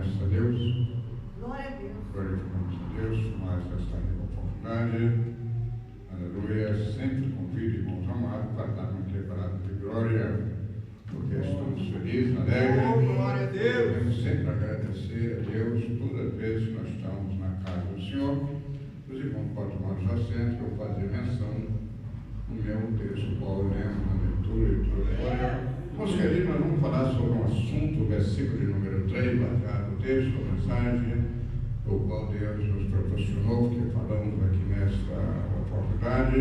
graças a Deus. Glória a Deus. Glorificamos a Deus, mais esta oportunidade. Aleluia. Sempre convido irmãos amados para dar uma quebrada de glória, porque estamos felizes, alegres. Glória a Deus. Devemos sempre agradecer a Deus todas as vezes que nós estamos na casa do Senhor. Os irmãos podem tomar os assentos, eu fazer menção no meu texto, qual lemos na leitura e toda glória. Meus queridos, nós vamos falar sobre um assunto, o versículo de número 3, baseado no texto, a mensagem, o qual Deus nos proporcionou, que falamos aqui nesta oportunidade.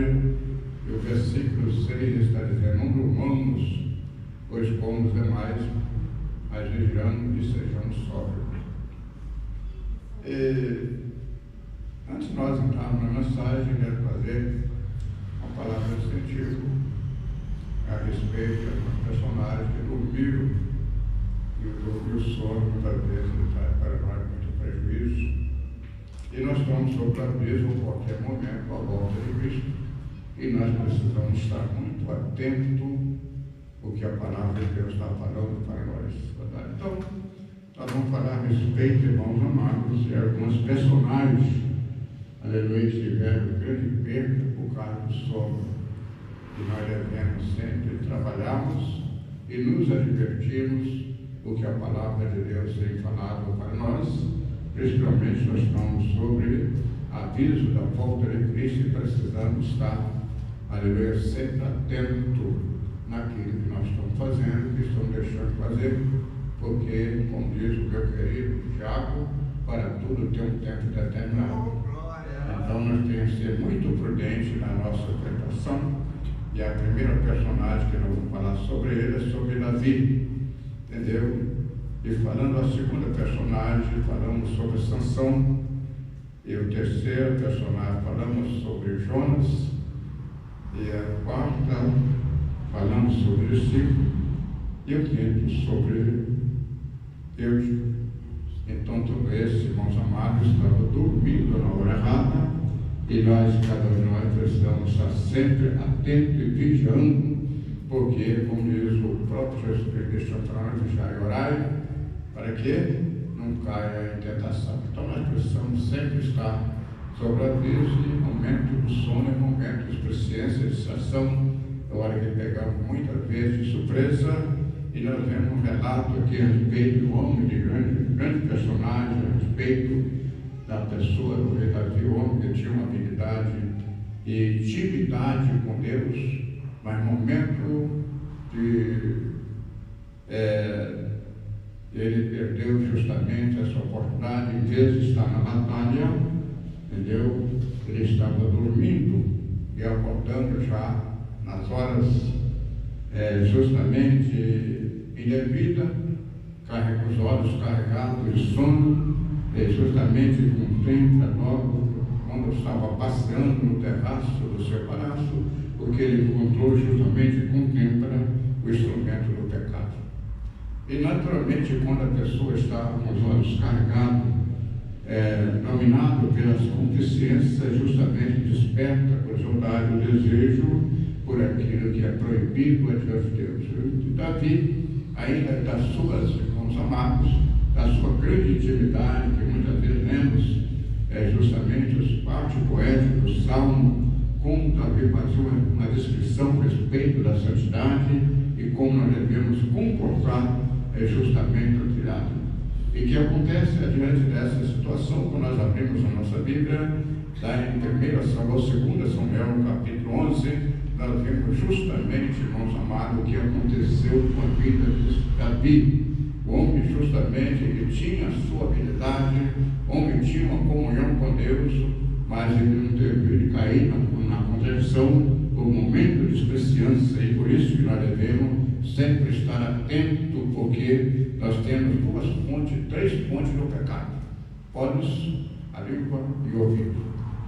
E o versículo 6 está dizendo: não durmamos, pois como os demais, mas vigiando e sejamos sóbrios. Antes de nós entrarmos na mensagem, quero fazer uma palavra de sentido a respeito de alguns personagens que dormiram, e o sono muitas vezes traz para nós muito prejuízo, e nós estamos sob aviso a qualquer momento a volta de Cristo, e nós precisamos estar muito atentos ao que a palavra de Deus está falando para nós. Então, nós vamos falar a respeito, irmãos amados, de alguns personagens, aleluia, que tiveram grande perda por causa do sono. E nós devemos sempre trabalharmos e nos advertirmos o que a palavra de Deus tem falado para nós, principalmente nós estamos sobre aviso da volta de Cristo e precisamos estar, aleluia, sempre atento naquilo que nós estamos fazendo, que estamos deixando de fazer, porque, como diz o meu querido Tiago, para tudo tem um tempo determinado. Então nós temos que ser muito prudentes na nossa interpretação. E a primeira personagem que nós vamos falar sobre ele é sobre Davi, entendeu? E falando a segunda personagem, falamos sobre Sansão. E o terceiro personagem, falamos sobre Jonas. E a quarta, falamos sobre o discípulo. E o quinto, sobre Eutico. Então, todos esses irmãos amados estavam dormindo na hora errada. E nós, cada um de nós, precisamos estar sempre atentos e vigiando, porque, como diz o próprio Jesus Cristo, vigiai e orai, para que não caia em tentação. Então, nós precisamos sempre estar sobre aviso, e momento do sono é momento de presciência, de distração, é hora que pegamos muitas vezes de surpresa, e nós vemos um relato aqui a respeito de um homem de grande personagem, a respeito da pessoa do rei Davi, o homem que tinha uma habilidade e intimidade com Deus, mas no momento de ele perdeu justamente essa oportunidade, em vez de estar na batalha, entendeu? Ele estava dormindo e acordando já nas horas justamente indevida, com os olhos carregados de sono, justamente com o tempo logo, quando eu estava passeando no terraço do seu palácio, porque ele encontrou justamente com têmpera o instrumento do pecado. E naturalmente, quando a pessoa está com os olhos carregados, dominado pelas concupiscências, justamente desperta a curiosidade, o desejo por aquilo que é proibido diante de Deus. E Davi, ainda das suas, irmãos amados, da sua grande intimidade, que muitas vezes lemos justamente os partes poéticos do Salmo, como Davi fazia uma descrição a respeito da santidade e como nós devemos comportar justamente o tirado. E que acontece diante dessa situação, quando nós abrimos a nossa Bíblia, lá em 2 Samuel, capítulo 11, nós vemos justamente, irmãos amados, o que aconteceu com a vida de Davi. O homem justamente, ele tinha a sua habilidade, o homem tinha uma comunhão com Deus, mas ele não teve de cair na contradição por um momento de despreciança, e por isso que nós devemos sempre estar atentos, porque nós temos três fontes do pecado: olhos, a língua e o ouvido.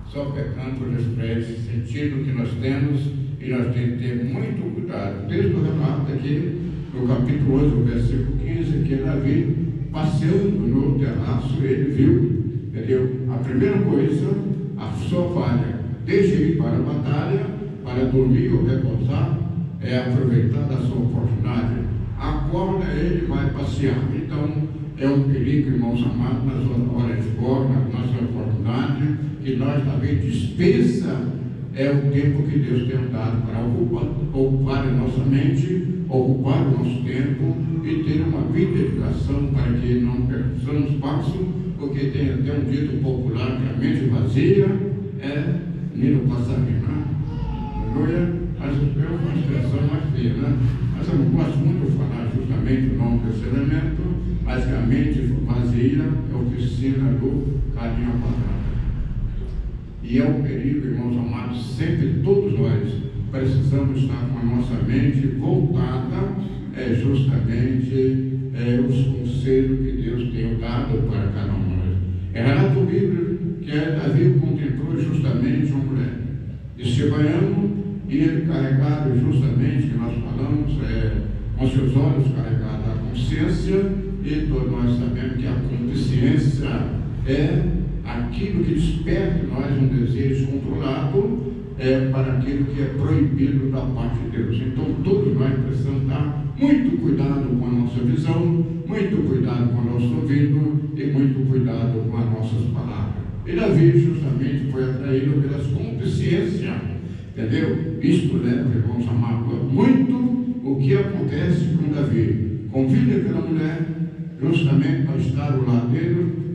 Só pecando por desprezar sentido que nós temos, e nós temos que ter muito cuidado. Desde o relato aqui, no capítulo 11, versículo 15, que Davi, passeando no terraço, ele viu, entendeu? A primeira coisa, a sua falha, deixa ir para a batalha, para dormir ou repousar, é aproveitar da sua oportunidade. Acorda, ele vai passear. Então, é um perigo, irmãos amados, nas horas de fora, nas nossas oportunidades, que nós talvez dispensa o tempo que Deus tem dado para ocupar a nossa mente, ocupar o nosso tempo e ter uma vida de educação para que não percamos passo, porque tem até um dito popular que a mente vazia é Nilo Passarina. Mas é uma expressão mais feia, né? Mas eu não gosto muito de falar justamente o nome desse elemento, mas que a mente vazia é oficina do carinho quadrado. E é um perigo, irmãos amados, sempre todos nós precisamos estar com a nossa mente voltada justamente os conselhos que Deus tem dado para cada um de nós. É relato bíblico que Davi contemplou justamente uma mulher de Sebaiano, e ele carregado justamente, que nós falamos, com seus olhos carregados a consciência, e todos nós sabemos que a consciência é aquilo que desperta em nós um desejo controlado para aquilo que é proibido da parte de Deus. Então todos nós precisamos dar muito cuidado com a nossa visão, muito cuidado com o nosso ouvido e muito cuidado com as nossas palavras. E Davi justamente foi atraído pelas consciências, entendeu? Isto leva, irmãos amados, muito o que acontece com Davi. Convida aquela mulher justamente para estar ao lado dele,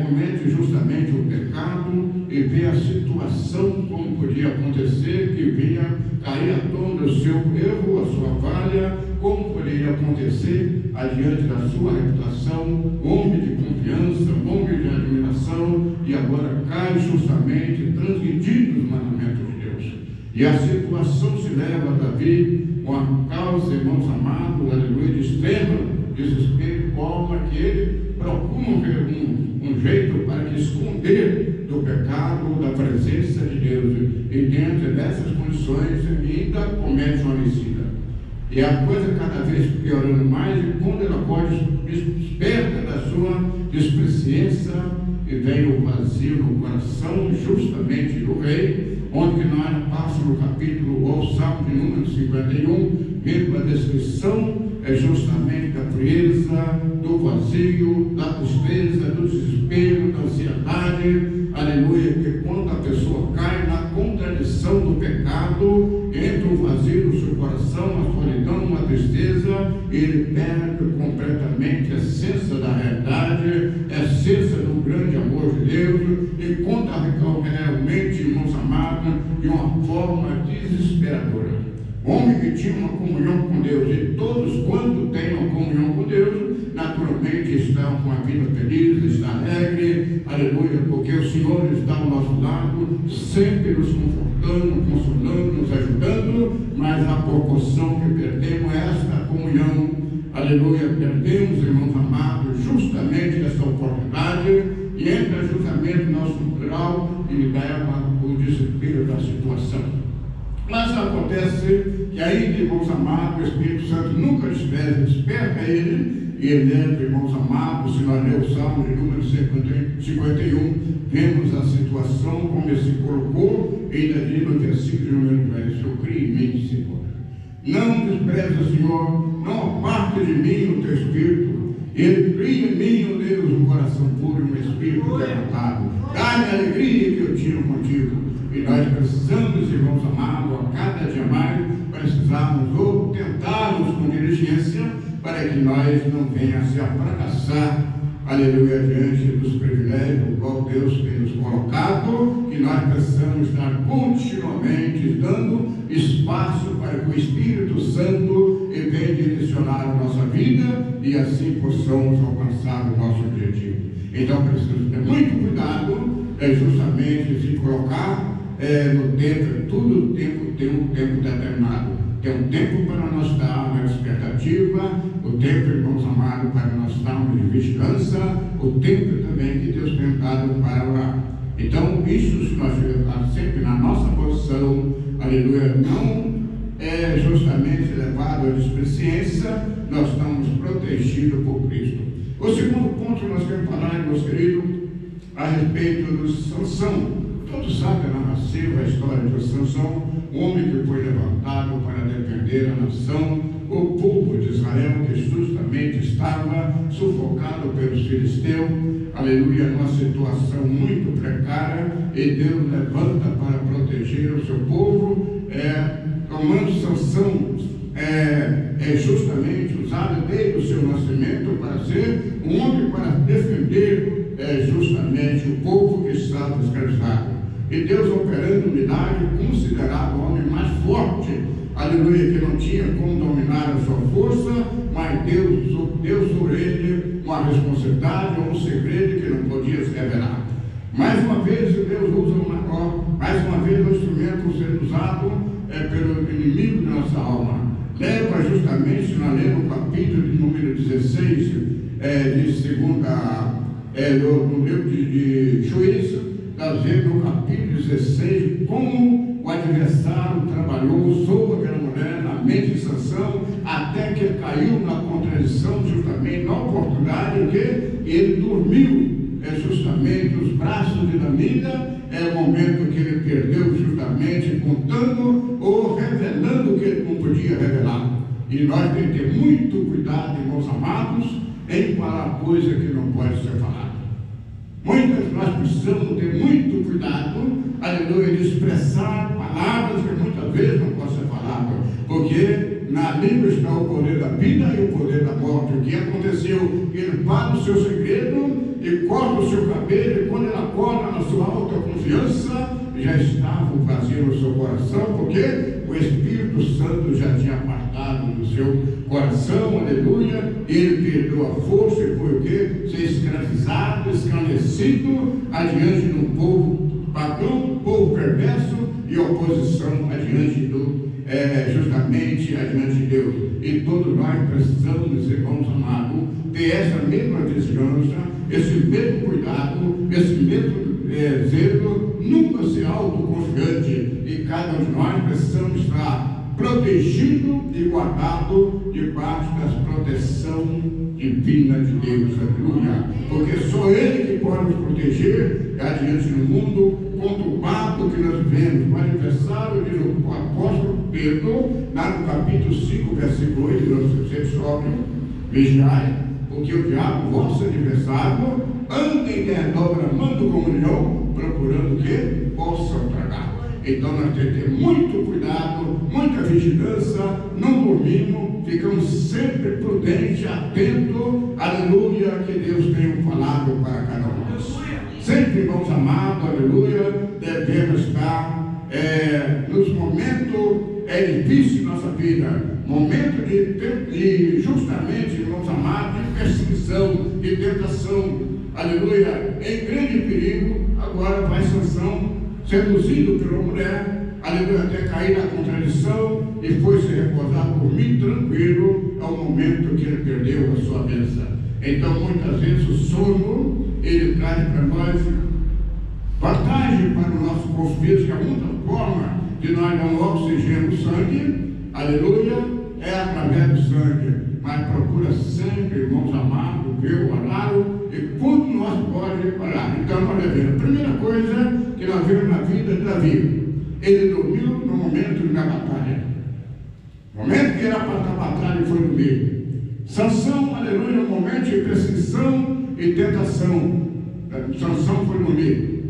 comete justamente o pecado e vê a situação como podia acontecer, que vinha cair à tona do seu erro, a sua falha, como poderia acontecer adiante da sua reputação, homem de confiança, homem de admiração, e agora cai justamente transgredindo os mandamentos de Deus. E a situação se leva a Davi com a causa, irmãos amados, aleluia, de extremo desespero, forma que ele procura um jeito para que esconder do pecado, da presença de Deus, e dentro dessas condições ainda comete uma homicida. E a coisa cada vez piorando mais, e quando ela pode desperta da sua desplicência e vem o vazio no coração justamente do rei, onde que nós passamos no capítulo ou Salmo de número 51, vendo a descrição justamente da frieza, do vazio, da tristeza, do desespero, da ansiedade, aleluia, que quando a pessoa cai na contradição do pecado, entra um vazio no seu coração, uma solidão, uma tristeza, e ele perde completamente a essência da realidade, a essência do grande amor de Deus, e conta realmente, irmãos amados, de uma forma desesperadora. Homem que tinha uma comunhão com Deus, e todos quando têm uma comunhão com Deus, naturalmente estão com a vida feliz, está alegre, aleluia, porque o Senhor está ao nosso lado, sempre nos confortando, consolando, nos ajudando, mas a proporção que perdemos é esta comunhão, aleluia, perdemos, irmãos amados, justamente essa oportunidade, e entra justamente no nosso grau e leva o desespero da situação. Mas acontece que aí, irmãos amados, o Espírito Santo nunca desperta ele, e ele leva, irmãos amados, se nós lermos o Salmo de número 51, vemos a situação como ele se colocou, e ainda diz no versículo de número 10, eu creio em mim, Senhor. Não despreze, Senhor, não aparte de mim o teu Espírito. Ele cria em mim, ó Deus, um coração puro e um espírito quebrantado. Dá-me a alegria que eu tinha contigo. E nós precisamos, irmãos amados, a cada dia mais, precisamos ou tentarmos com diligência para que nós não venhamos a fracassar, aleluia, diante dos privilégios do qual Deus tem nos colocado, que nós precisamos estar continuamente dando espaço para que o Espírito Santo venha direcionar a nossa vida e assim possamos alcançar o nosso objetivo. Então precisamos ter muito cuidado, justamente se colocar no tempo, tudo tempo tem um tempo determinado. Tem um tempo para nós estar na expectativa, o tempo, irmãos amados, para nós estarmos de vigilância, o tempo também que Deus tem dado para orar. Então, isso, se nós estivermos sempre na nossa posição, aleluia, não é justamente levado à desplicência, nós estamos protegidos por Cristo. O segundo ponto que nós queremos falar, meus queridos, a respeito de Sansão. Todos sabem a narrativa, a história de Sansão, um homem que foi levantado para defender a nação, o povo de Israel, que justamente estava sufocado pelos filisteus, aleluia, numa situação muito precária, e Deus levanta para proteger o seu povo, tomando Sansão, justamente usado desde o seu nascimento para ser um homem para defender justamente o povo que estava escravizado. E Deus operando um milagre, considerado o homem mais forte, aleluia, que não tinha como dominar a sua força, mas Deus deu sobre ele uma responsabilidade, um segredo que não podia se revelar. Mais uma vez, Deus usa mais uma vez o instrumento sendo usado pelo inimigo de nossa alma. Leva justamente, se nós lemos o capítulo de número 16, no livro de Juízes, nós vemos no capítulo 16 como o adversário trabalhou sobre aquela mulher na mente de Sansão, até que ele caiu na contradição, justamente na oportunidade em que ele dormiu justamente os braços de Dalila. É o momento que ele perdeu justamente contando ou revelando o que ele não podia revelar. E nós temos que ter muito cuidado, irmãos amados, em falar coisa que não pode ser falada. Nós precisamos ter muito cuidado, aleluia, de expressar palavras que muitas vezes não podem ser faladas, porque na língua está o poder da vida e o poder da morte. O que aconteceu? Ele fala o seu segredo e corta o seu cabelo, e quando ele acorda na sua autoconfiança, já estava o vazio no seu coração, porque o Espírito Santo já tinha apartado do seu coração, aleluia, ele perdeu a força e foi o quê? Ser escravizado, escarnecido adiante de um povo pagão, povo perverso e oposição adiante justamente adiante de Deus. E todos nós precisamos, irmãos amados, ter essa mesma vigilância, esse mesmo cuidado, esse mesmo zelo, nunca ser autoconfiante, e cada um de nós precisamos estar protegido e guardado debaixo da proteção divina de Deus, aleluia, porque só Ele que pode nos proteger adiante do mundo conturbado que nós vivemos. O adversário, diz o apóstolo Pedro, lá no capítulo 5, versículo 8, nós sempre sóbrio, vigiai, porque o diabo, vosso adversário, anda em redor bramando como leão, procurando o que? Possam tragar. Então nós temos que ter muito cuidado, muita vigilância, não dormimos, ficamos sempre prudentes, atentos, aleluia, que Deus tem falado para cada um de nós. Sempre, irmãos amados, aleluia, devemos estar nos momentos difíceis de nossa vida, momento de justamente, irmãos amados, de perseguição, de tentação, aleluia, em grande perigo. Agora vai Sansão, seduzido pela mulher, aleluia, até cair na contradição, e foi se repousar por mim tranquilo, ao momento que ele perdeu a sua bênção. Então, muitas vezes, o sono, ele traz para nós vantagem para o nosso corpo físico. A única forma de nós dar um oxigênio no sangue, aleluia, é através do sangue. Mas procura sempre, irmãos amados, ver o horário e quando nós podemos parar. Então, nós devemos. A primeira coisa que nós vemos na vida de Davi, ele dormiu no momento da batalha. No momento que era para a batalha, ele foi dormir. Sansão, aleluia, no momento de perseguição e tentação, Sansão foi dormir.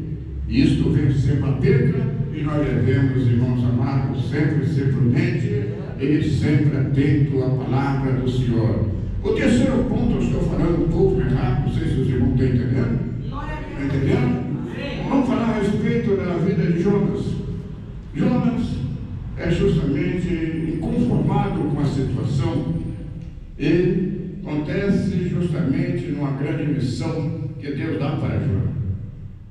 Isto vem sempre a perca, e nós devemos, irmãos amados, sempre ser prudente e sempre atento à palavra do Senhor. O terceiro ponto, eu estou falando um pouco mais rápido, não sei se os irmãos estão entendendo. Está entendendo? Vamos falar a respeito da vida de Jonas. Jonas é justamente inconformado com a situação. Ele acontece justamente numa grande missão que Deus dá para Jonas.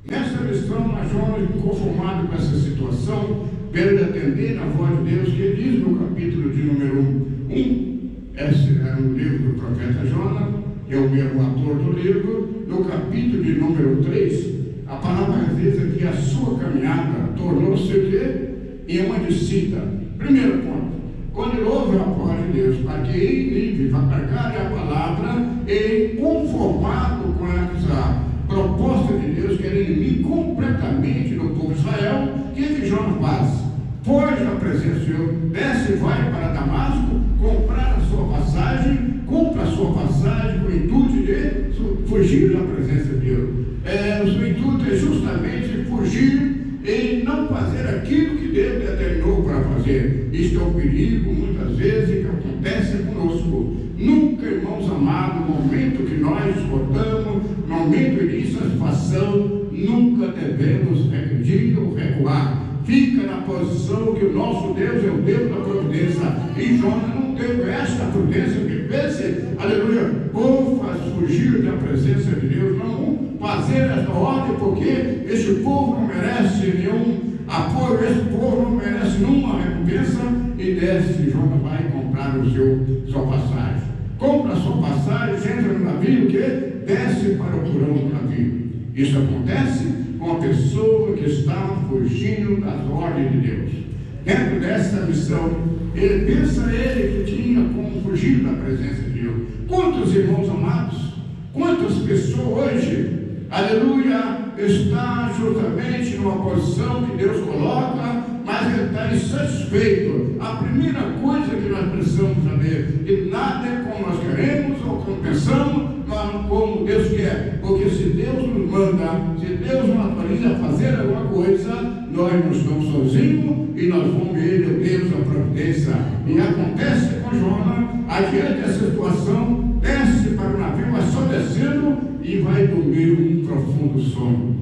Nessa missão, Jonas, inconformado com essa situação, pelo atender a voz de Deus, que diz no capítulo de número 1, esse é o livro do profeta Jonas, que é o mesmo autor do livro, no capítulo de número 3, a palavra diz que a sua caminhada tornou-se o quê? Em uma descida. Primeiro ponto, quando ele ouve a voz de Deus, para que ele vá pregar a palavra, ele, conformado com essa proposta de Deus, que era inimigo completamente do povo de Israel, o que Jonas faz? Foge da presença do Senhor, desce e vai para Damasco, comprar a nós esgotamos, no momento de insatisfação, nunca devemos regredir ou recuar. Fica na posição que o nosso Deus é o Deus da providência. E Jonas não teve esta prudência que fez, aleluia, ou faz fugir da presença de Deus, não fazer esta ordem, porque este povo não merece nenhum apoio, este povo não merece nenhuma recompensa, e desce. Jonas vai comprar sua passagem. Compra a sua passagem, entra no navio, que desce para o porão do navio. Isso acontece com a pessoa que está fugindo das ordens de Deus. Dentro dessa missão, ele pensa que tinha como fugir da presença de Deus. Quantos irmãos amados, quantas pessoas hoje, aleluia, está justamente numa posição que Deus coloca, mas ele está insatisfeito. A primeira coisa que nós precisamos saber, que nada é como nós queremos ou como pensamos, mas como Deus quer. Porque se Deus nos manda, se Deus nos autoriza a fazer alguma coisa, nós não estamos sozinhos e nós vamos ver o Deus da providência. E acontece com Jonas, adiante dessa situação, desce para o navio, mas só descendo, e vai dormir um profundo sono.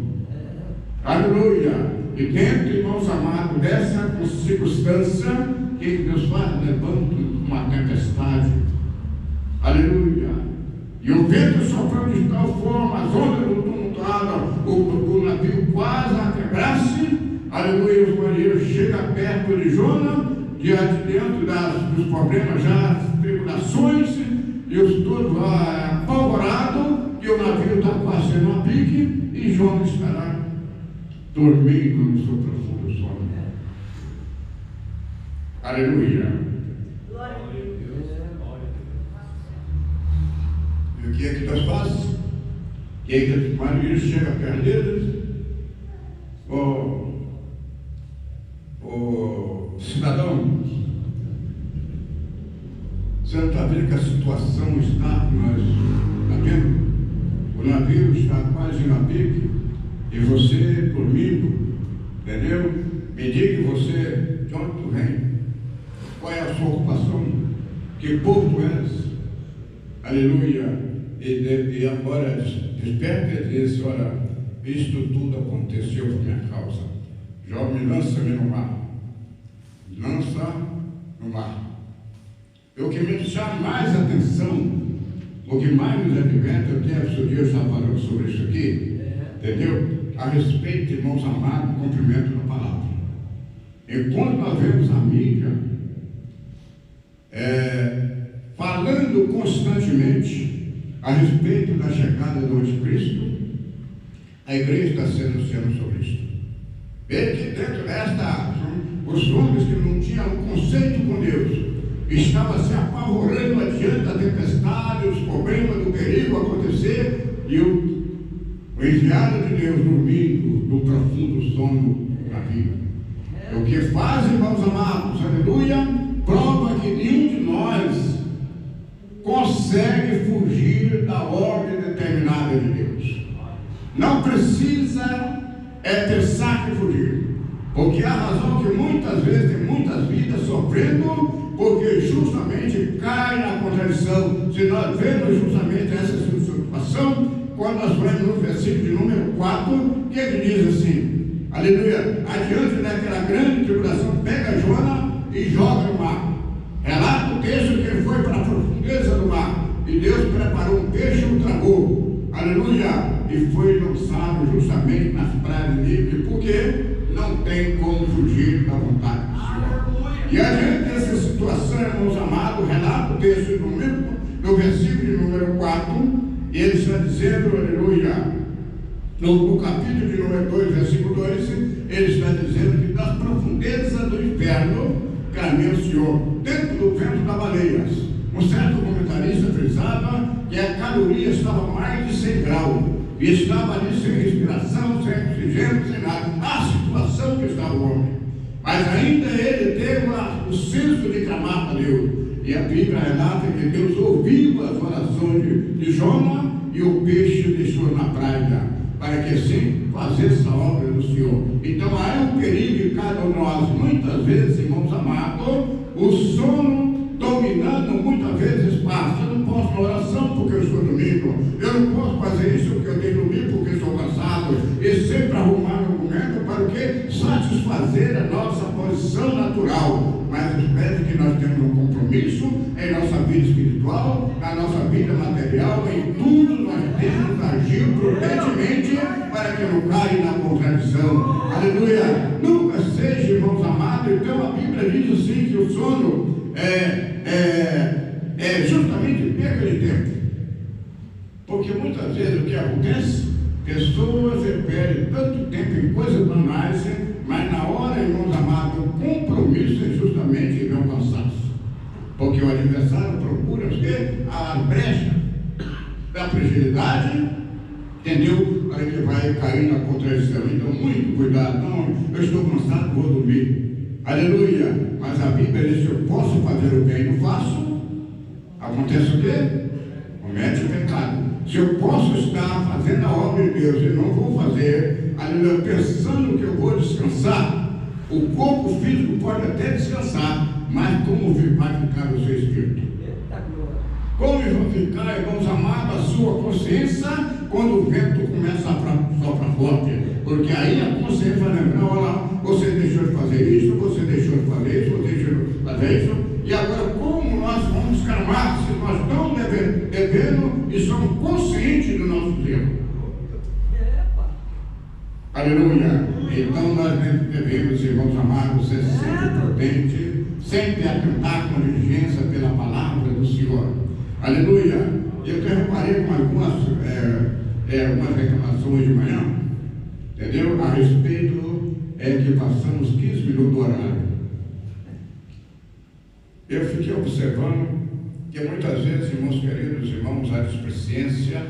Aleluia! E dentro, irmãos amados, dessa circunstância, o que Deus faz? Levanta uma tempestade. Aleluia! E o vento soprou de tal forma, as ondas do tumultuaram, o navio quase a quebrar-se. Aleluia! Os marinheiros chegam perto de Jonas, diante dos problemas, já as tribulações, e os todos apavorados, que o navio está quase sendo a pique, e Jonas estará dormindo no seu profundo sono. Aleluia! Glória a Deus. E o que é que Deus faz? O que é que os marinheiros chegam perto deles? O cidadão, você não está vendo que a situação está, nós está vendo? O navio está quase na pique, e você dormindo, entendeu? Me diga você, de onde tu vem? Qual é a sua ocupação? Que povo tu és? Aleluia! E agora desperta e diz: olha, isto tudo aconteceu por minha causa. Jovem, lança-me no mar. Lança no mar. O que me chama mais atenção, o que mais nos alimenta, eu quero, Deus está falando sobre isso aqui, entendeu? A respeito, irmãos amados, do cumprimento da palavra. Enquanto nós vemos a mídia falando constantemente a respeito da chegada do anticristo, a igreja está se anunciando sobre isso. Veja que dentro desta, os homens que não tinham conceito com Deus estavam se apavorando adiante da tempestade, dos problemas, do perigo acontecer, e o enviado de Deus dormindo no profundo sono da vida. O que faz, irmãos amados, aleluia, prova que nenhum de nós consegue fugir da ordem determinada de Deus. Não precisa pensar que fugir, porque a razão que muitas vezes tem muitas vidas sofrendo, porque justamente cai na contradição. Se nós vemos justamente essa situação, quando nós vemos no versículo de número 4, que ele diz assim, aleluia, adiante daquela grande tribulação, pega Jonas e joga no mar. Relata o texto que ele foi para a profundeza do mar, e Deus preparou um peixe e o tragou, aleluia, e foi lançado justamente nas praias livres, porque não tem como fugir da vontade do Senhor. E adiante dessa situação, irmãos amados, relata o texto no versículo de número 4, e ele está dizendo, aleluia, no capítulo de número 2, versículo 2, ele está dizendo que das profundezas do inferno caminha o Senhor, dentro do vento da baleia. Um certo comentarista frisava que a caloria estava mais de 100 graus, e estava ali sem respiração, sem oxigênio, sem nada. A situação que estava o homem. Mas ainda ele teve o senso de clamar a Deus. E a Bíblia relata que Deus ouviu as orações de Jonas, e o peixe deixou na praia, para que assim fazesse a obra do Senhor. Então há um perigo em cada um de nós, muitas vezes, irmãos amados, o sono dominando muitas vezes passa. Eu não posso na oração porque eu estou dormindo, eu Eu não posso fazer isso porque eu tenho que dormir, porque estou cansado. E sempre arrumar argumento para o quê? Satisfazer a nossa posição natural. Mas espero que nós temos um compromisso em nossa vida espiritual, na nossa vida material, em tudo nós temos que agir prudentemente para que não caia na contradição. Aleluia! Nunca seja, irmãos amados. Então a Bíblia diz assim que o sono é justamente perda de tempo. Porque muitas vezes o que acontece? Pessoas perdem tanto tempo em coisas banais, mas na hora, irmãos amados, o compromisso é justamente ver o cansaço. Porque o adversário procura a brecha da fragilidade, entendeu? Para que vai cair na contradição. Então, muito cuidado. Não, eu estou cansado, vou dormir. Aleluia! Mas a Bíblia diz que eu posso fazer o bem e não faço. Acontece o quê? Comete o pecado. Se eu posso estar fazendo a obra de Deus e não vou fazer, aleluia, pensando que eu vou descansar, o corpo físico pode até descansar, mas como vai ficar o seu espírito? Como vai ficar, irmãos amados, a sua consciência quando o vento começa a soprar forte? Porque aí a consciência vai lembrar, olha lá, você deixou de fazer isso, você deixou de fazer isso, você deixou de fazer isso, e agora como nós vamos escamar se nós estamos devendo e somos conscientes do nosso erro? Aleluia! Então nós devemos, irmãos amados, ser sempre prudentes, sempre atentar com diligência pela palavra do Senhor. Aleluia! Eu até reparei com algumas reclamações de manhã, entendeu? A respeito que passamos 15 minutos do horário. Eu fiquei observando que muitas vezes, irmãos queridos, irmãos, a displicência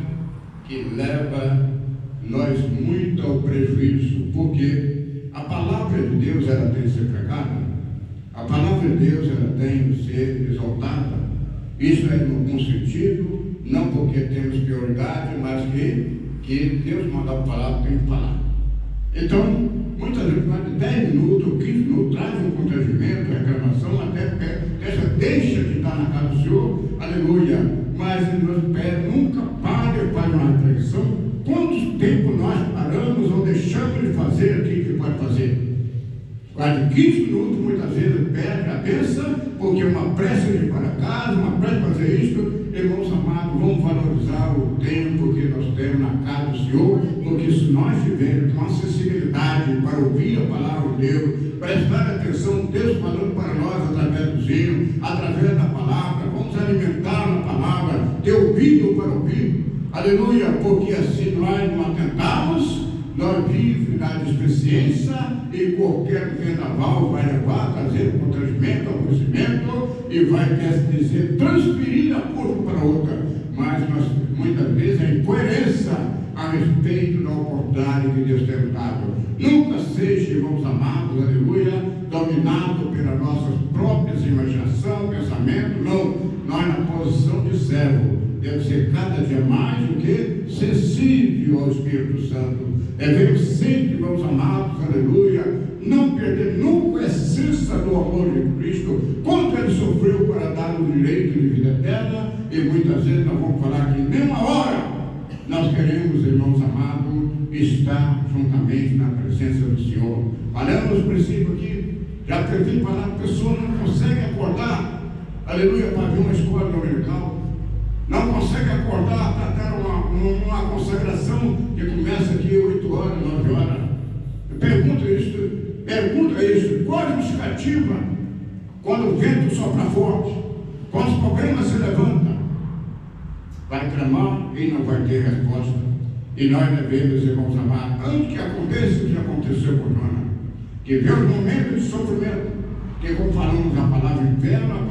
que leva nós muito ao prejuízo, porque a palavra de Deus ela tem que ser pregada, a palavra de Deus ela tem que ser exaltada. Isso é no bom sentido, não porque temos prioridade, mas que Deus manda a palavra, tem que falar. Então, muitas vezes, mais de 10 minutos ou 15 minutos, traz um constrangimento, reclamação, até deixa de estar na casa do Senhor, aleluia. Mas nos pés nunca pare para uma reflexão. Quanto tempo nós paramos ou deixamos de fazer aquilo que pode fazer? Quase 15 minutos, muitas vezes, perde a cabeça, porque uma pressa de ir para casa, uma pressa de fazer isso. Irmãos amados, vamos valorizar o tempo que nós temos na casa do Senhor, porque se nós tivermos uma acessibilidade para ouvir a palavra de Deus, prestar atenção, Deus falando para nós através do hino, através da palavra, vamos alimentar na palavra, ter ouvido para ouvir, aleluia, porque assim nós não atentamos, nós vivemos na deficiência e qualquer vendaval vai levar, trazer constrangimento, aborrecimento e vai, quer dizer, transferir a curva para outra. Mas nós, muitas vezes, a incoerência a respeito da oportunidade que Deus tem dado. Nunca seja, irmãos amados, aleluia, dominado pelas nossas próprias imaginação, pensamento, não. Nós, na posição de servo, deve ser cada dia mais do que sensível ao Espírito Santo. Devemos sempre, irmãos amados, aleluia, não perder nunca a essência do amor de Cristo, quanto Ele sofreu para dar o direito de vida eterna, e muitas vezes nós vamos falar que nem uma hora nós queremos, irmãos amados, estar juntamente na presença do Senhor. Olhando os princípios aqui, já teve falar que a pessoa não consegue acordar, aleluia, para ver uma escola dominical. Não consegue acordar para dar uma consagração que começa aqui 8 horas, 9 horas. Pergunta isso. Qual a justificativa quando o vento sopra forte? Quando os problemas se levantam? Vai clamar e não vai ter resposta. E nós devemos, irmãos amados, antes que aconteça o que aconteceu com Jonas, que veio um momento de sofrimento, que como falamos a palavra inferno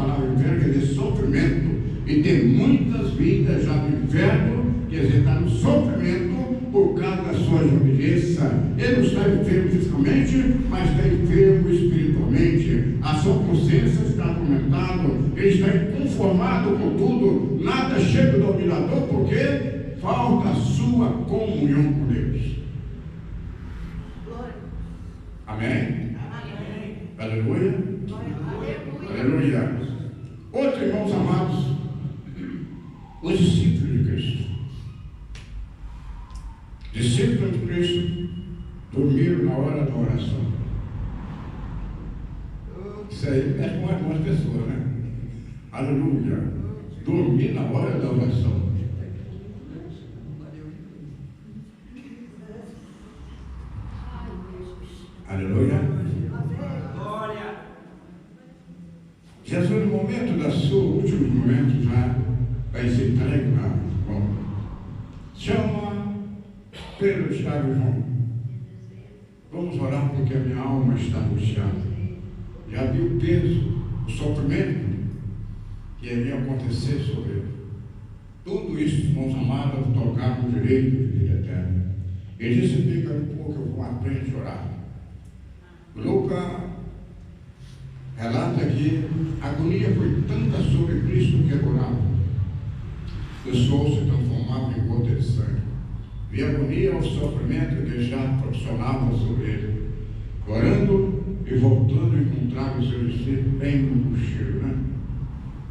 quer dizer sofrimento. E tem muitas vidas já no inferno, quer dizer, está no sofrimento por causa da sua desobediência. Ele não está enfermo fisicamente, mas está enfermo espiritualmente. A sua consciência está atormentada, ele está inconformado com tudo, nada chega do dominador, porque falta a sua comunhão com Deus. Amém? Amém. Aleluia. Aleluia. Outro, irmãos amados, os discípulos de Cristo. Discípulos de Cristo dormiram na hora da oração. Isso aí mexe com algumas pessoas, né? Aleluia. Dormir na hora da oração. Aleluia. Jesus, no momento da sua, últimos momentos, já vai ser entregue na mão. Chama Pedro, Tiago e João. Vamos orar porque a minha alma está angustiada. Já vi o peso, o sofrimento que iria acontecer sobre ele. Tudo isso, irmãos amados, tocar no direito de vida eterna. Ele disse: fica um pouco, eu vou aprender a orar. Lucas relata que a agonia foi tanta sobre Cristo que orava. O sol se transformava em gota de sangue. E a agonia ao sofrimento deixar profissional sobre ele. Orando e voltando a encontrar os seus discípulos bem no cochilo, né?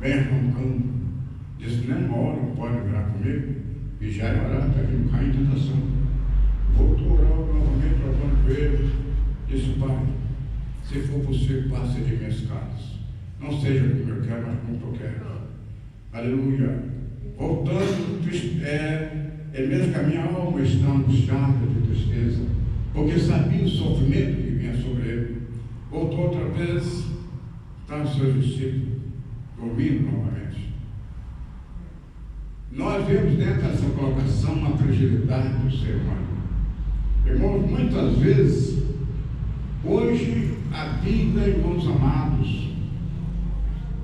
Bem roncando. Disse: nem uma hora não pode virar comigo. E já era orar, está vindo cair em tentação. Voltou a orar novamente, orando com ele. Disse: Pai, se for possível, passe de minhas casas. Não seja como eu quero, mas como eu quero. Aleluia. Voltando, é mesmo que a minha alma está angustiada de tristeza, porque sabia o sofrimento que vinha sobre ele. Voltou outra vez, está os seus discípulos dormindo novamente. Nós vemos dentro dessa colocação uma fragilidade do ser humano. Irmãos, muitas vezes, hoje, a vida, irmãos amados,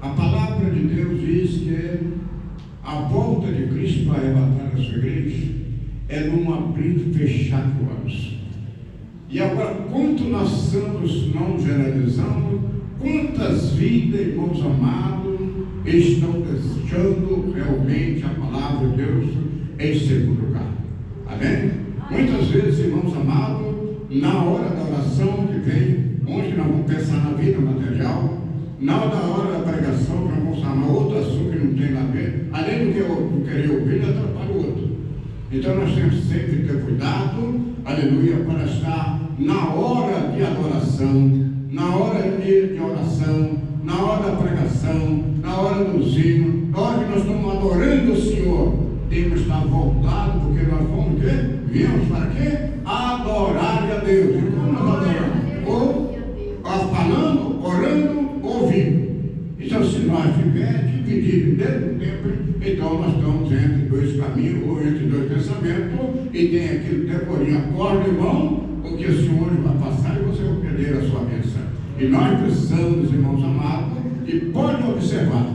a palavra de Deus diz que a volta de Cristo para arrebatar a sua igreja é num abrir e fechar de olhos. E agora, quanto nós estamos, não generalizando, quantas vidas, irmãos amados, estão deixando realmente a palavra de Deus em segundo lugar? Amém? Muitas vezes, irmãos amados, na hora da oração que vem, onde nós vamos pensar na vida material, na hora da pregação, nós vamos falar no outro assunto que não tem nada a ver, além do que eu queria ouvir, atrapalha o outro. Então nós temos sempre que ter cuidado, aleluia, para estar na hora de adoração, na hora de oração, na hora da pregação, na hora do hino, na hora que nós estamos adorando o Senhor, temos que estar voltados, porque nós vamos o quê? Viemos para quê? Adorar a Deus. E como nós adoramos? Ou falando, orando, ouvindo. Então, se nós estivermos divididos dentro do tempo, então nós estamos entre dois caminhos, ou entre dois pensamentos, e tem aquele temporinho, acorda, irmão, porque o Senhor vai passar e você vai perder a sua bênção. E nós precisamos, irmãos amados, e pode observar,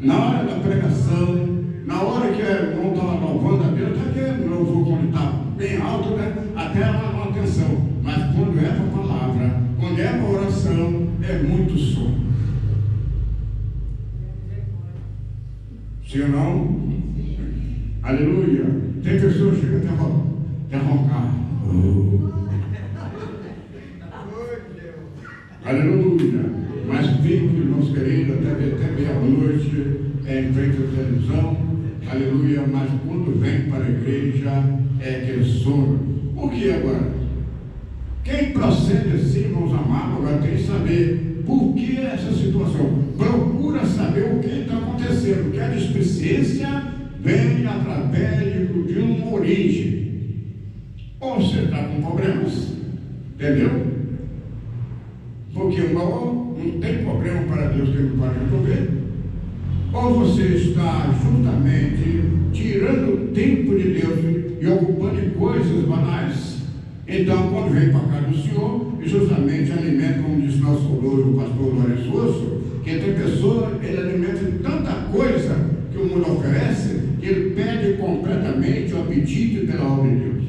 na hora da pregação, na hora que o irmão está louvando a Deus, até que o louvor, quando está bem alto, né, até uma atenção. Mas quando é para a palavra, quando é para a oração, é muito som. Sim ou não? Aleluia. Tem pessoas que chegam até roncar. Aleluia. Mas fique, irmãos queridos, até meia-noite, em frente à televisão. Aleluia. Mas quando vem para a igreja, é aquele sono. Por que agora? Quem procede assim, irmãos amados, agora tem que saber por que essa situação. Procura saber o que está acontecendo, porque a displicência vem através de uma origem. Ou você está com problemas, entendeu? Porque não tem problema para Deus que ele pode resolver. Ou você está justamente tirando o tempo de Deus e ocupando em coisas banais. Então, quando vem para a casa do Senhor, e justamente alimenta, como disse nosso o pastor Lourenço Osso, que tem pessoa, ele alimenta tanta coisa que o mundo oferece, que ele perde completamente o apetite pela obra de Deus.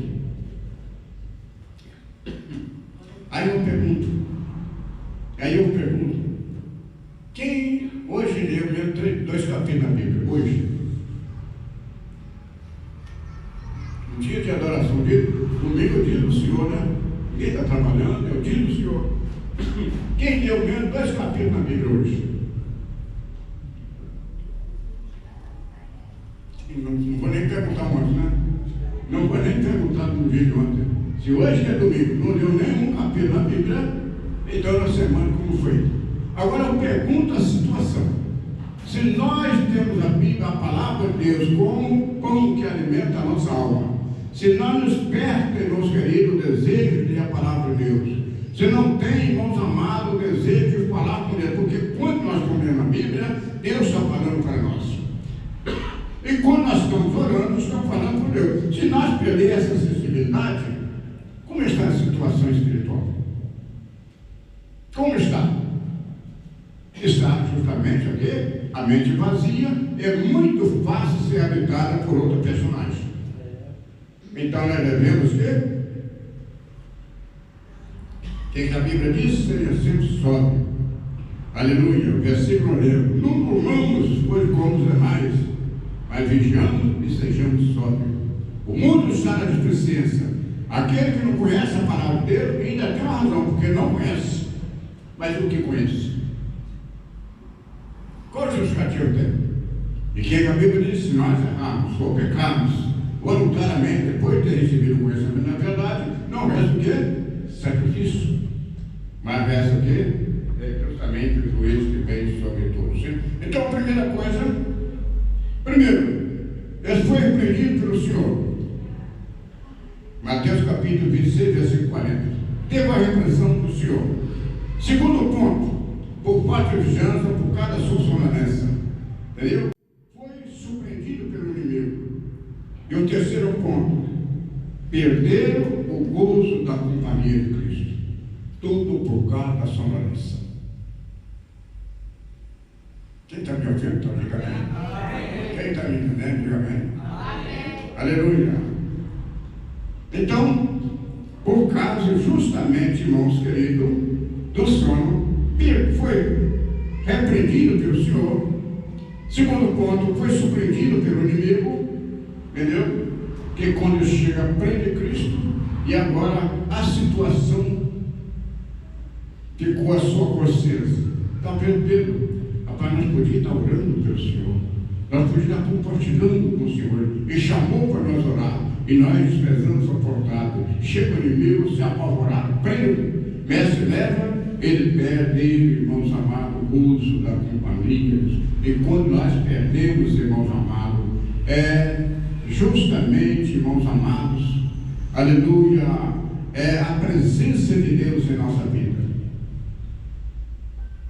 Aí eu pergunto, quem hoje leu mesmo 2 capítulos da Bíblia, hoje? Um dia de adoração, domingo é o dia do Senhor, né? Ninguém está trabalhando, é o dia do Senhor. Quem leu mesmo 2 capítulos na Bíblia hoje? Não vou nem perguntar muito, né? Não foi nem perguntado no vídeo ontem. Se hoje é domingo, não deu nenhum capítulo na Bíblia, então na semana como foi? Agora eu pergunto a situação. Se nós temos a Bíblia, a palavra de Deus, como pão que alimenta a nossa alma, se nós nos perde, irmãos queridos, o desejo de ler a palavra de Deus, se não tem, irmãos amados, o desejo de falar com Deus, porque quando nós comemos a Bíblia, Deus está falando para nós. E quando nós estamos orando, estamos falando com Deus. Se nós perdermos essa sensibilidade, como está a situação espiritual? Como está? Está justamente aqui, a mente vazia, é muito fácil ser habitada por outro personagem. Então nós devemos que a Bíblia diz? Seja sempre sóbrio. Aleluia. Versículo 1. Não comamos, pois como os demais, mas vigiamos e sejamos sóbrios. O mundo está na deficiência. Aquele que não conhece a palavra de Deus ainda tem uma razão, porque não conhece. Mas o que conhece? Qual justificativa tem? E que a Bíblia diz: se nós errarmos ou pecarmos voluntariamente, depois de ter recebido o conhecimento da verdade, não resta o quê? Sacrifício. Mas resta o quê? É justamente o juízo que vem sobre todos. Então a primeira coisa, primeiro, ele foi repreendido pelo Senhor. Mateus capítulo 26, versículo 40. Teve a repreensão do Senhor. Segundo ponto, por parte de vigilança, por causa da sua sonolência. Entendeu? Foi surpreendido pelo inimigo. E o terceiro ponto, perderam o gozo da companhia de Cristo. Tudo por causa da sonolência. Quem está me ouvindo, está ligando amém. Quem está me entendendo, diga amém. Aleluia. Então, por causa justamente, irmãos queridos, do sono, foi repreendido pelo Senhor. Segundo ponto, foi surpreendido pelo inimigo, entendeu? Que quando chega, prende Cristo, e agora a situação ficou a sua consciência. Está vendo, Pedro? Rapaz, nós podíamos estar orando pelo Senhor, nós podíamos estar compartilhando com o Senhor, e chamou para nós orar, e nós desprezamos o portado. Chega o inimigo, se apavorado, prende, mestre leva, ele perde, irmãos amados, o gozo da companhia. E quando nós perdemos, irmãos amados, é justamente, irmãos amados, aleluia, é a presença de Deus em nossa vida.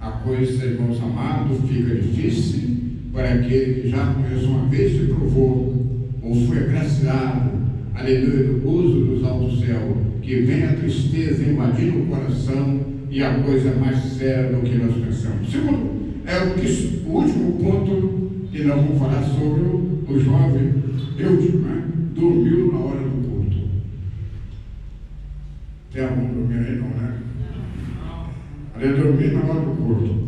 A coisa, irmãos amados, fica difícil para aquele que já conhece uma vez, se provou, ou foi agraciado, aleluia, do gozo dos altos céus, que vem a tristeza invadindo o coração, e a coisa é mais séria do que nós pensamos. Segundo, o último ponto que nós vamos falar sobre o jovem Eudes, né? Dormiu na hora do culto. Tem algum dormindo aí? Não, né? Ele dormiu na hora do culto.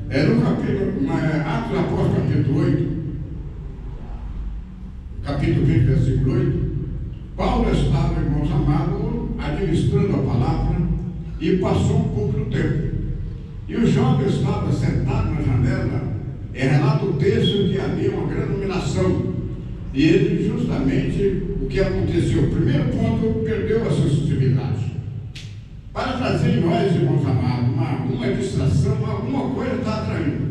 No capítulo, Atos dos Apóstolos, capítulo 8, capítulo 20, versículo 8, Paulo estava, irmãos amados, administrando a palavra, e passou um pouco do tempo. E o jovem estava sentado na janela, relata o texto que havia uma grande iluminação. E ele, justamente, o que aconteceu? O primeiro ponto, perdeu a sensibilidade. Para trazer em nós, irmãos amados, uma distração, alguma coisa está atraindo.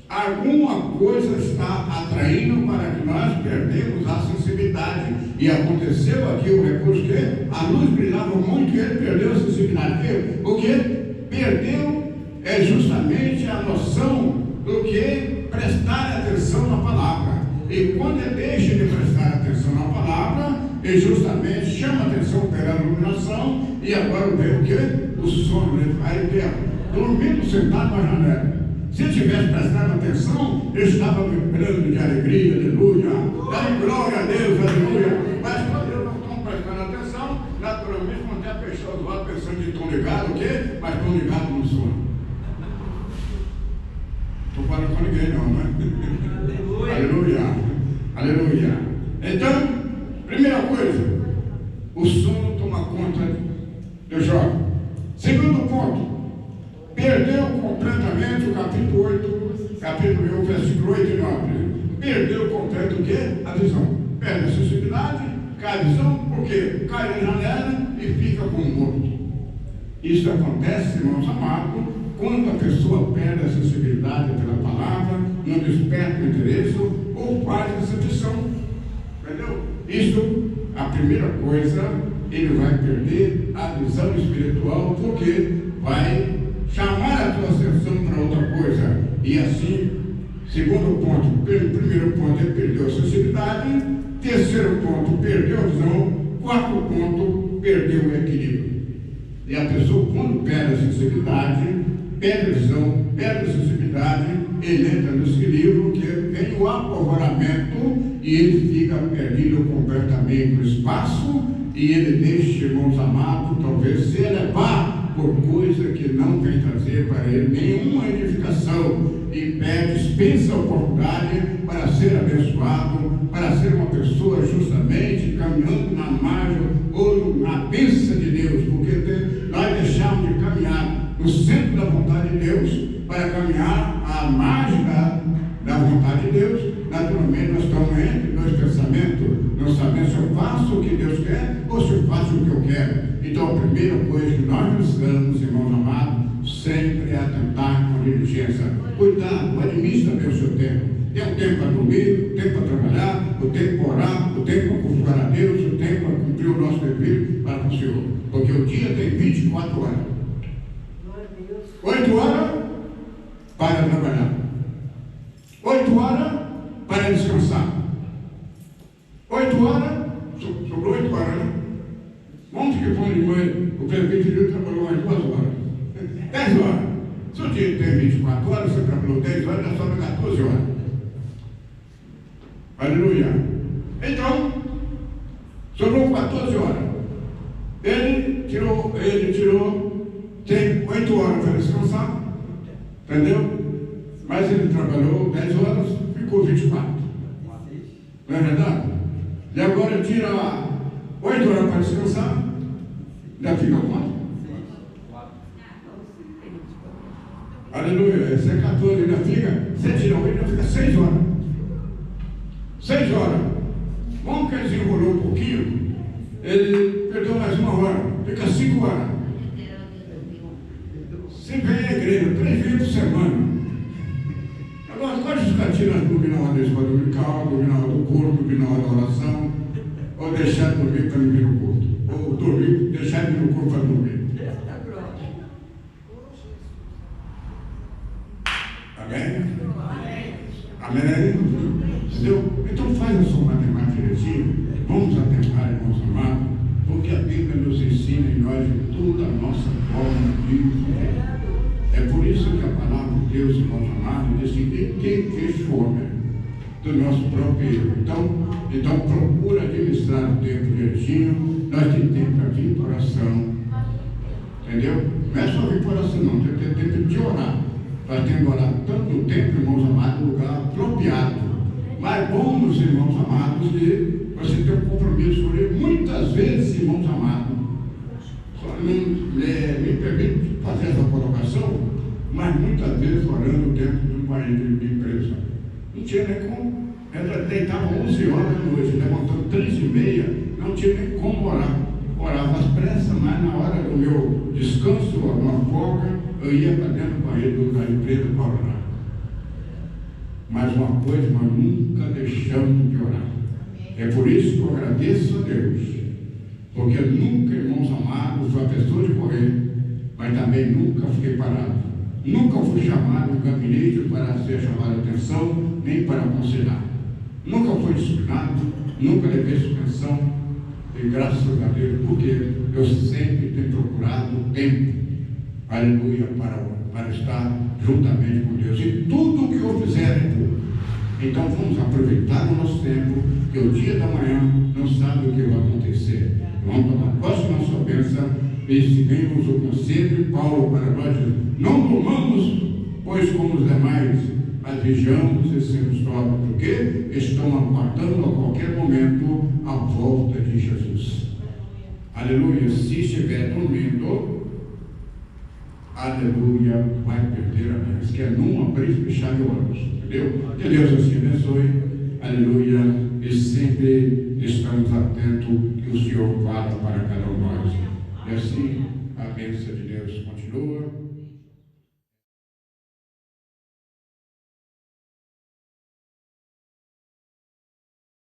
Alguma coisa está atraindo para que nós perdemos a sensibilidade. E aconteceu aqui o recurso que a luz brilhava muito e ele perdeu a sensibilidade. O que? Perdeu justamente a noção do que prestar atenção na palavra. E quando ele deixa de prestar atenção na palavra, ele justamente chama a atenção pela iluminação, e agora vem o que? O sono. Aí o que? Dormindo sentado na janela. Se ele tivesse prestado atenção, ele estava vibrando de alegria, aleluia, dá glória a Deus, aleluia. Mas quando eles não estão prestando atenção, naturalmente vão até fechar os olhos pensando que estão ligados, o quê? Mas estão ligados no sono. Estou falando com ninguém não, né? Aleluia, aleluia. Então, primeira coisa, o sono toma conta do jovem. Segundo ponto, perdeu completamente o capítulo 8, capítulo 1, versículo 8 e 9. Perdeu completamente o quê? A visão. Perde a sensibilidade, cai a visão, porque cai na janela e fica com o morto. Isso acontece, irmãos amados, quando a pessoa perde a sensibilidade pela palavra, não desperta o interesse ou faz essa opção. Entendeu? Isso, a primeira coisa, ele vai perder a visão espiritual, porque vai chamar a tua atenção para outra coisa. E assim, segundo ponto, primeiro ponto, ele perdeu a sensibilidade. Terceiro ponto, perdeu a visão. Quarto ponto, perdeu o equilíbrio. E a pessoa, quando perde a sensibilidade, perde a visão, perde a sensibilidade, ele entra nesse livro que vem o apavoramento e ele fica perdido completamente no espaço e ele deixa, irmãos amados, talvez se elevar por coisa que não vem trazer para ele nenhuma edificação e dispensa a oportunidade para ser abençoado, para ser uma pessoa justamente caminhando na margem ou na bênção de Deus, porque nós deixamos de caminhar no centro da vontade de Deus para caminhar à margem da vontade de Deus. Naturalmente nós estamos entre dois pensamentos, não sabemos se eu faço o que Deus quer ou se eu faço o que eu quero. Então a primeira coisa que nós precisamos, irmãos amados, sempre é atentar com diligência. Cuidado, administra bem o seu tempo. Tem um tempo para dormir, o tempo para trabalhar, o tempo para orar, o tempo para cultuar a Deus, o tempo para cumprir o nosso dever para com o Senhor. Porque o dia tem 24 horas. 8 horas para trabalhar, 8 horas para descansar, 8 horas, sobrou 8 horas, né? Ontem que foi de manhã, o presbítero trabalhou mais 2 horas, 10 horas. Se o dia tem 24 horas, você trabalhou 10 horas, já sobra 14 horas. Aleluia. Então, sobrou 14 horas. Ele tirou, tem 8 horas para descansar, entendeu? Mas ele trabalhou 10 horas, ficou 24. Não é verdade? E agora tira 8 horas para descansar, ainda fica quanto? Aleluia, esse é 14, ainda fica, você tira 8, ainda fica 6 horas. 6 horas. Bom que ele desenrolou um pouquinho, ele perdeu mais 1 hora, fica 5 horas. Se vem à igreja 3 vezes por semana. Agora, quantos catinas dormir na hora da escola dominical, dormir na hora do culto, dormir na hora da oração, ou deixar de dormir para não vir no culto, ou dormir, deixar de vir no culto para dormir? Amém? Amém? Entendeu? Então faz a sua matemática direitinho. Vamos atentar, irmãos amados, porque a Bíblia nos ensina em nós de toda a nossa forma de viver. É por isso que a palavra de Deus, irmãos amados, diz que quem fez homem do nosso próprio erro. Então procura administrar o tempo direitinho. Nós temos tempo para vir para oração. Entendeu? Não é só vir para oração, não. Tem que ter tempo de orar. Nós temos que orar tanto no tempo, irmãos amados, no lugar apropriado. Mas bom, meus irmãos amados, que você tem um compromisso com ele. Muitas vezes, irmãos amados, só me permite fazer essa colocação, mas muitas vezes orando dentro de um banheiro de empresa. Não tinha nem como. Ela deitava 11 horas da noite, levantando 3h30, não tinha nem como orar. Orava às pressas, mas na hora do meu descanso, uma folga, eu ia para dentro do banheiro da empresa para orar. Mas uma coisa, nós nunca deixamos de orar. É por isso que eu agradeço a Deus, porque eu nunca, irmãos amados, fui a pessoa de correr, mas também nunca fiquei parado. Nunca fui chamado no gabinete para ser chamado a atenção, nem para aconselhar. Nunca fui disciplinado, nunca levei suspensão, e graças a Deus, porque eu sempre tenho procurado tempo, aleluia, para estar juntamente com Deus. E tudo o que eu fizer é pouco. Então vamos aproveitar o nosso tempo, que o dia da manhã não sabe o que vai acontecer. Vamos tomar posse da nossa bênção e seguimos o conselho de Paulo para nós. Não durmamos, pois como os demais, mas vigiamos e sermos sóbrios, porque estão aguardando a qualquer momento a volta de Jesus. Aleluia. Se estiver dormindo, aleluia, vai perder a bênção, que é num abrir e fechar de olhos. Entendeu? Que Deus assim abençoe. aleluia, e sempre estamos atentos que o Senhor fala para cada um de nós. E assim, a bênção de Deus continua.